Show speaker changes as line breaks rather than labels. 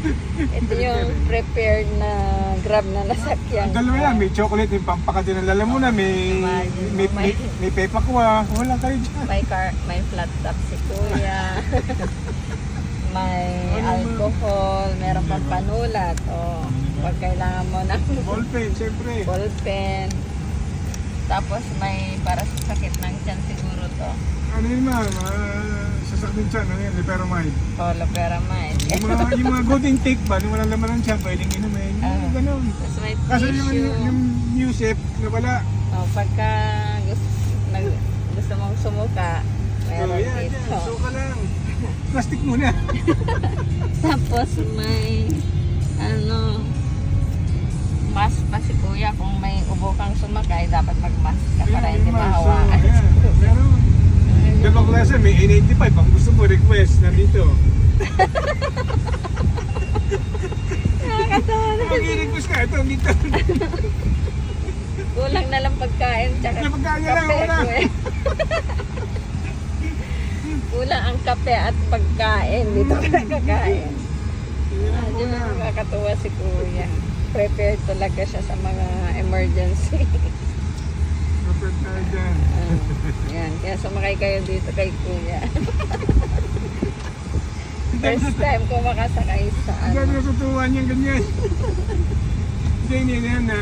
Ito yung prepared na Grab na nasakyan.
Ang dalawa yan, may chocolate, may pampakatin ng lalamunan, may pepakwa. Wala kayo dyan.
May flat top si Kuya. May alcohol, meron pang panulat. O, pag kailangan mo ng
Ballpen, siyempre.
ballpen. Tapos may para sa sakit ng tiyan siguro to.
Ano yun ma'am? Sasakit siya, ano yun? Liperamide.
Holoperamide.
Yung mga good intake ba, yung walang laman ng tiyan, pwedeng inumin. Yung ganun.
Tapos may
Kaso
tissue.
yung Musip, nawala.
O, pagka gusto mong sumuka, meron
yan,
dito.
yan. So ka lang. Plastic muna.
Tapos may mask pa si Kuya. Kung may ubo kang sumakay, dapat mag-mask ka para hindi mahawakan.
So, meron. Ibang klase, may N85. Pag gusto mo, request, nandito.
Nakakatawa na.
Pag i-request ka, ito, dito.
Kulang na lang pagkain tsaka
Yung pagkain lang,
kape.
wala.
Kuya. Kulang ang kape at pagkain. Dito ka nakakain. Medyo nakakatuwa si Kuya. Prepared talaga siya sa mga emergency.
Kapit tayo dyan.
Yan, kaya sumakay kayo dito kay Kuya. First time ko makasakay sa
Hindi natutuwa niyang ganyan. Hindi, hindi yan na.